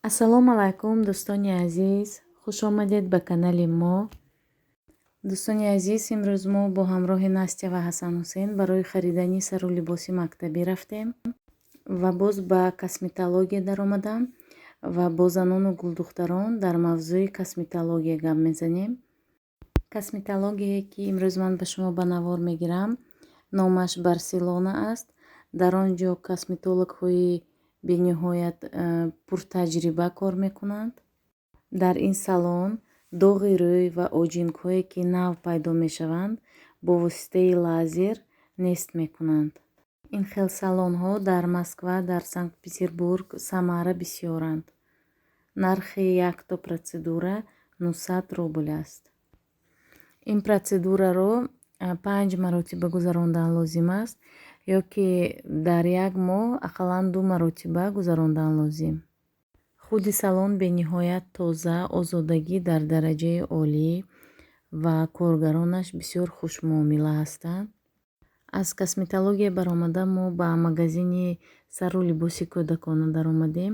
ассалому алайкум дӯстони азиз, хуш омадед ба канали мо. Дӯстони азиз, имрӯз мо бо ҳамроҳи Настя ва Ҳасан Ҳусейн барои харидани сару либоси мактабӣ рафтем ва боз ба косметология даромадам ва бо занону гулдухтарон дар мавзӯи косметология гап мезанем. Косметологие ки имрӯз ман ба шумо ба навор мегирам, номаш Барселона аст. Дар он ҷо косметологҳои бениҳоят пуртаҷриба кор мекунанд. Дар ин салон доғи рӯй ва оҷинкҳое ки нав пайдо мешаванд бо воситаи лазер нест мекунанд. Ин хел салонҳо дар Москва, дар Санкт-Петербург, Самара бисёранд. Нархи якто протседура 900 рубл аст. Ин протседураро 5 маротиба гузарондан лозим аст, ё ки дар як моҳ ақаллан 2 маротиба гузарондан лозим. Худи салон бениҳоят тоза, озодагӣ дар дараҷаи олӣ ва коргаронаш бисёр хушмуомила ҳастанд. Аз косметология баромада мо ба магазини сару либоси кудакон даромадем.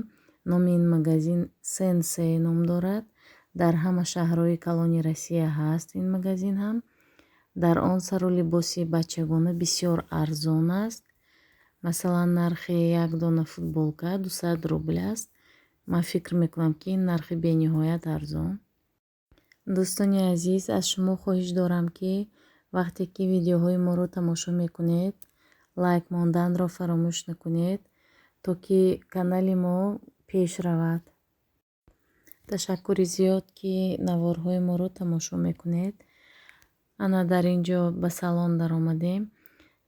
Номи ин магазин Сенсей ном дорад. Дар ҳама шаҳрҳои калони Россия ҳаст ин магазин ҳам. Дар он сару либоси бачагона бисёр арзон аст. Масалан, нархи як дона футболка 200 рубл аст. Ман фикр мекунам ки ин нархи бениҳоят арзон. Дӯстони азиз, аз шумо хоҳиш дорам ки вақте ки видеоҳои моро тамошо мекунед, лайк монданро фаромӯш накунед, то ки канали мо пеш равад. Ташаккури зиёд ки наворҳои моро тамошо мекунед. Ана дар ин ҷо ба салон даромадем.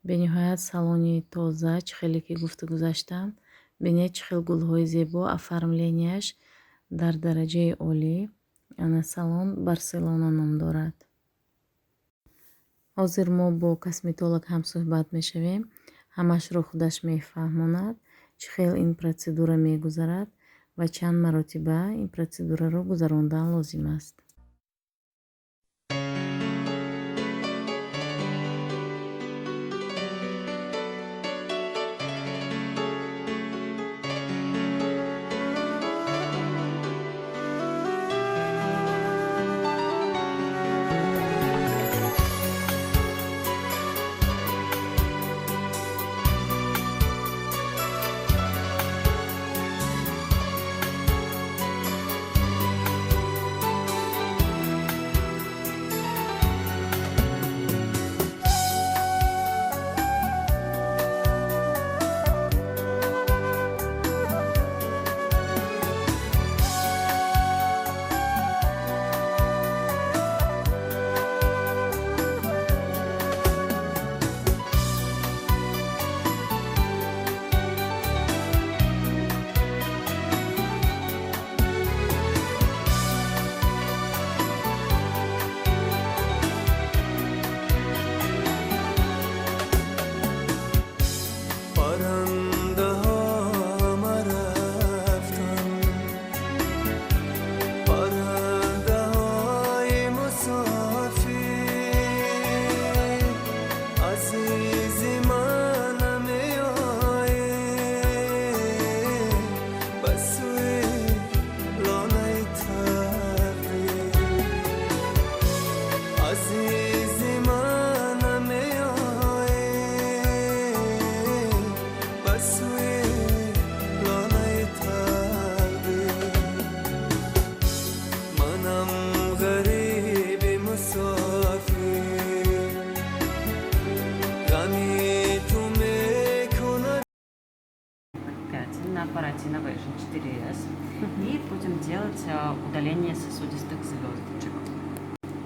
Бениҳоят салони тоза, чӣ хеле ки гуфта гузаштам. Бинед чӣ хел гулҳои зебо, оформленияш дар дараҷаи олӣ. Ана салон Барселона ном дорад. Ҳозир мо бо косметолог ҳам суҳбат мешавем. Ҳамашро худаш мефаҳмонад, чӣ хел ин протседура мегузарад ва чанд маротиба ин протседураро гузарондан лозим аст. На аппарате на Vision 4S. И будем делать удаление сосудистых звездочек.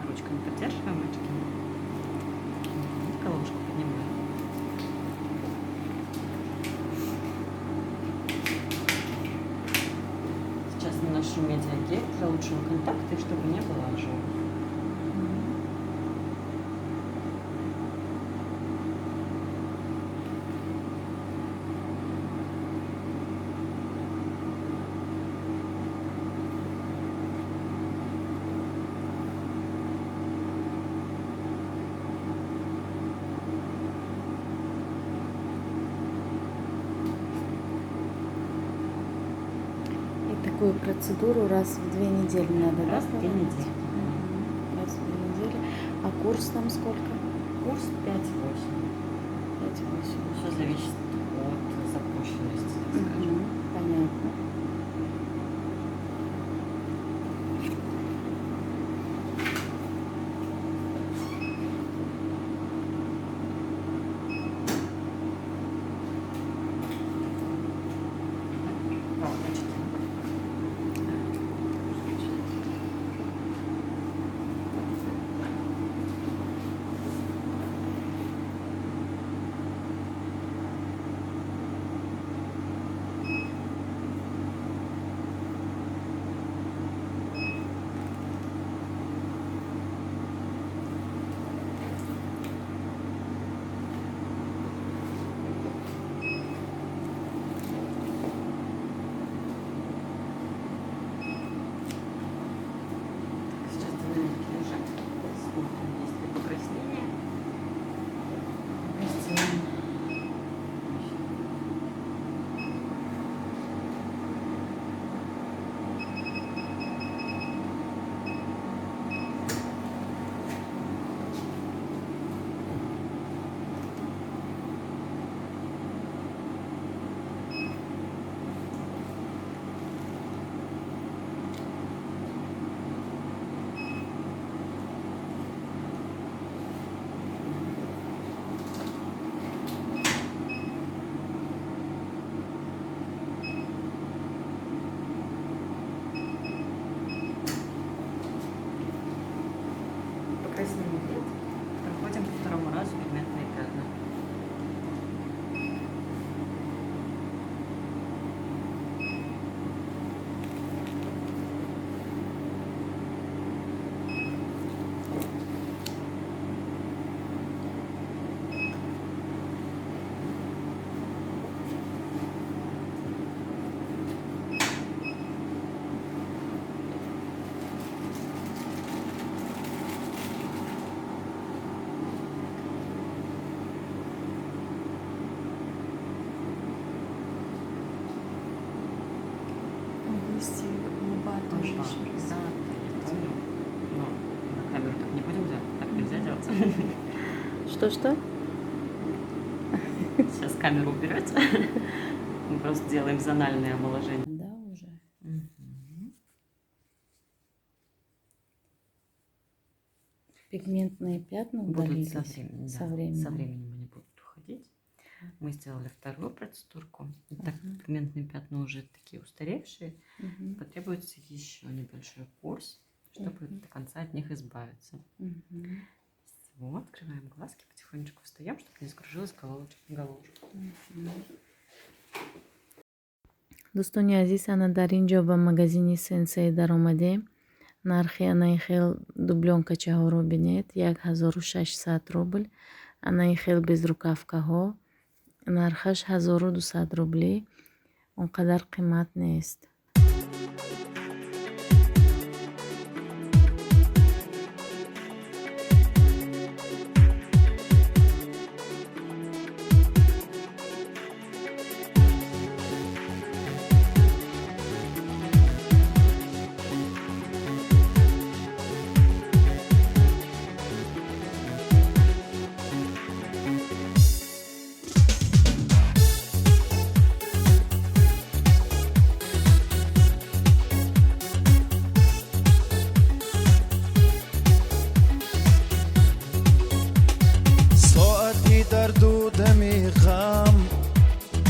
Ручками поддерживаем очки. Головушку поднимаем. Сейчас наношу медиагель для лучшего контакта, и чтобы не было ожога. такую процедуру раз в 2 недели надо, Раз да? в 2 недели. Раз в 2 недели. А курс там сколько? Курс 5-8. 5-8. Все зависит от запущенности, так скажем. Понятно. Так, значит, сейчас динамики уже смотрим, есть ли покраснение. Сделаем. Покраснение нет. Проходим ко второму разу пигментные пятна. Области лба тоже еще раз. Да, я помню. Но на камеру так не будем делать. Так нельзя делать. Что-что? Сейчас камеру уберете. Мы просто делаем зональное омоложение. Да, уже. Пигментные пятна Будут удалились со временем. со Да, временем. со временем они будут уходить. Мы сделали вторую процедурку. И так как пигментные пятна уже такие устаревшие, Мгм. потребуется еще небольшой курс, чтобы до конца от них избавиться. Мгм. Вот, открываем глазки, потихонечку встаем, чтобы не скружилась головушка. дӯстони азиз, ана дар ин ҷо ба магазини сенсей даромадем. нархи анаи хел дублёнкачаҳоро бинед 1600 рубл. анаи хел безрукавкаҳо нархаш 1200 рублӣ. Он қадар қимат нест.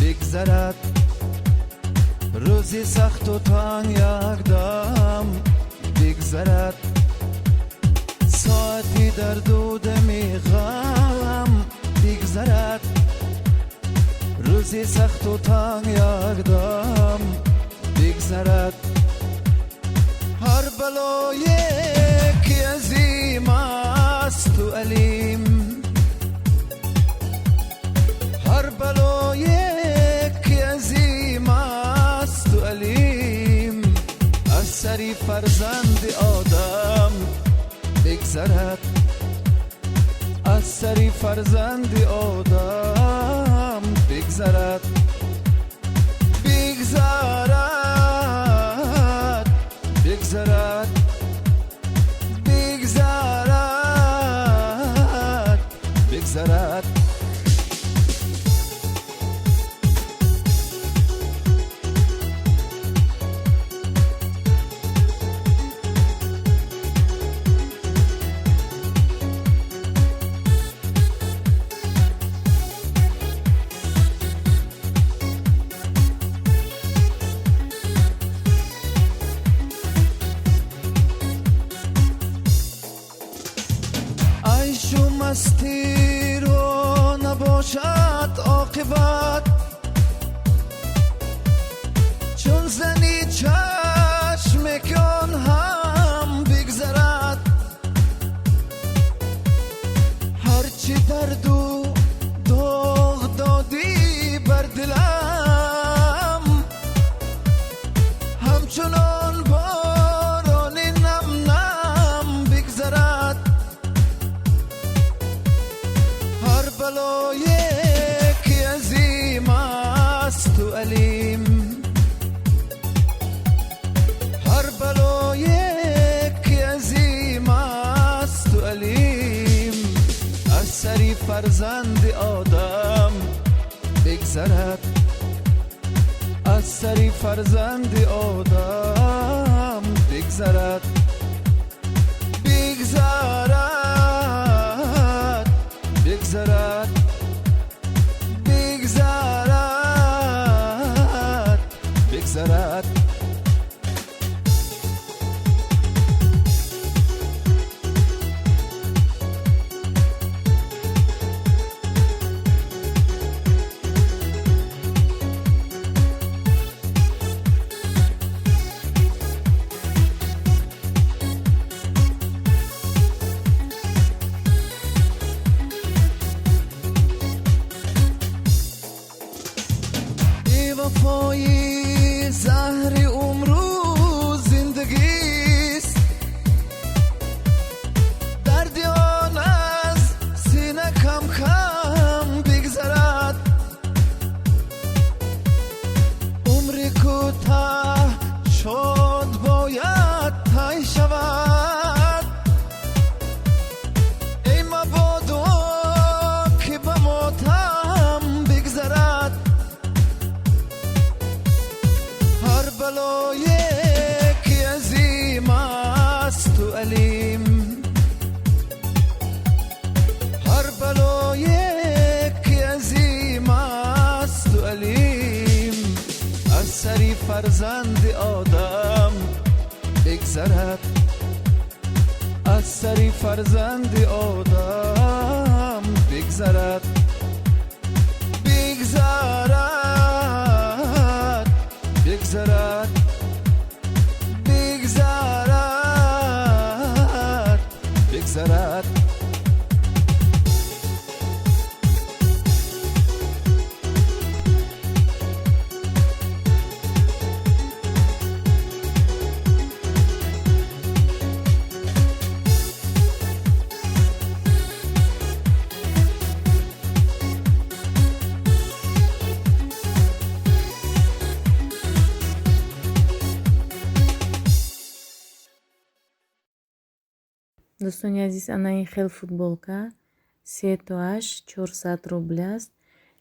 بگذرد روزی سخت و تنگ یک دم بگذرد ساعتی در دودم غم بگذرد روزی سخت و تنگ یک دم بگذرد هر بلای که عظیم است و علیم هر بلای که عظیم است و علیم از سری فرزند آدم بگذرد از سری فرزند آدم بگذرد بگذرد همچنان باران نم نم بگذرد هر بلای که عظیم است و علیم هر بلای که عظیم است و علیم از سری فرزند آدم بگذرد از سری فرزند آدم بگذرد بگذرد بگذرد بگذرد بگذرد وفایی زهر عمرو زندگیست دردی آن از سینه کم کم بگذرد عمری کوتاه شد باید تای شود ای مبادا که به موتم بگذرد هر بلای که عظیم است و علیم هر بلای که عظیم است و علیم از سری فرزند آدم بگذرد از سری فرزند آدم بگذرد بگذرد بگذرد بگذرد بگذرد دوستانی عزیز انا این خیل футболка 3 тоаш 400 рубл аст.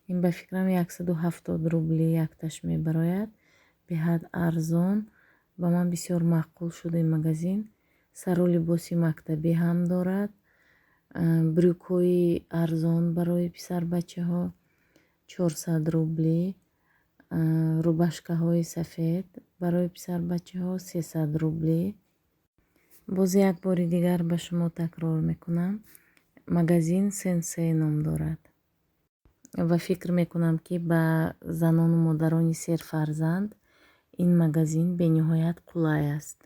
ин ба фикрам 170 рубли якташ мебарояд. беҳад арзон, ба ман бисёр маъқул шуд ин магазин. сару либоси мактабӣ ҳам дорад, брюкҳои арзон барои писарбачаҳо 400 рубли, рубашкаҳои сафед барои писарбачаҳо 300 рубли. боз як бори дигар ба шумо такрор мекунам, магазин сенсей ном дорад ва фикр мекунам ки ба занону модарони серфарзанд ин магазин бениҳоят қулай аст.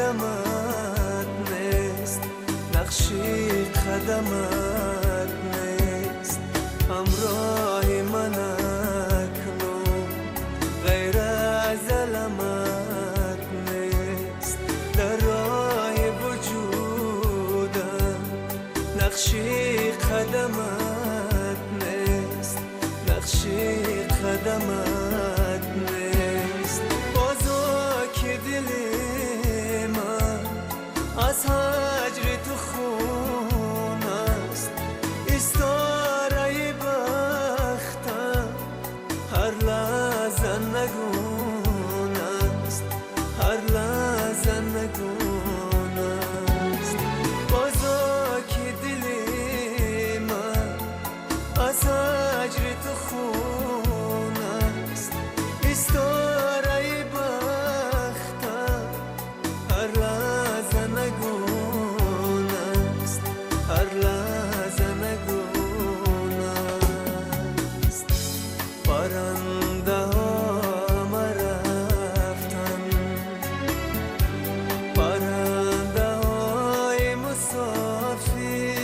قدمت نیست، نقشی قدمت نیست. همراه من اکنون غیر از علمت نیست. در راه وجودم نقشی قدمت نیست، نقشی قدمت نیست. بازا که دل من از هجر تو خون است، استاره بختم هر لحظه نگون است، هر لحظه نگون است. بازا که دل من از هجر تو خون است، استاره بختم هر لحظه نگون است، هر لحظه نگون است. پرنده ها رفتن، پرنده های مسافر،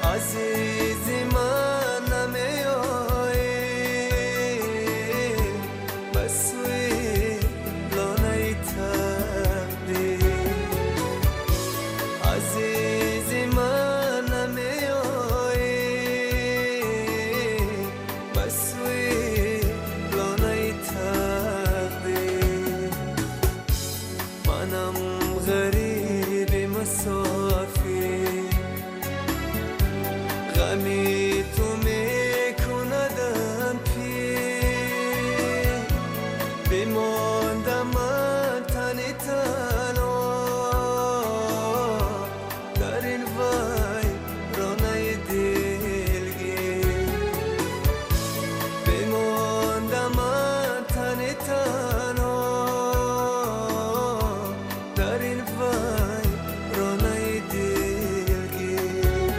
عزیز من نمیایی به سوی لانه تقدیر. عزیز من نمیایی به سوی لانه تقدیر. منم غریب مسافر، غمی تو میکندم پیر. بماندم من تنی تنها در این ویرانه دلگیر. بماندم من تنی تنها در این ویرانه دلگیر.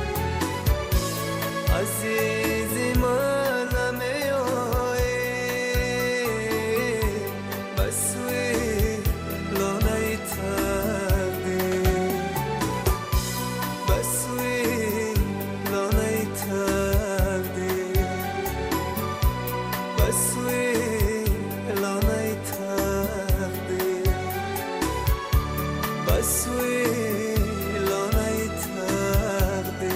عزیز من نمیایی به سوی لانه تقدیر، به سوی لانه تقدیر، به سوی لانه تقدیر، به سوی لانه تقدیر.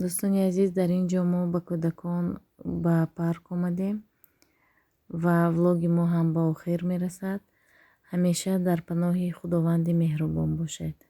دوستانی عزیز، در اینجا ما به کودکان به پارک آمدیم و ولوگ ما هم به آخر میرسد. همیشه در پناه خداوند مهربان باشید.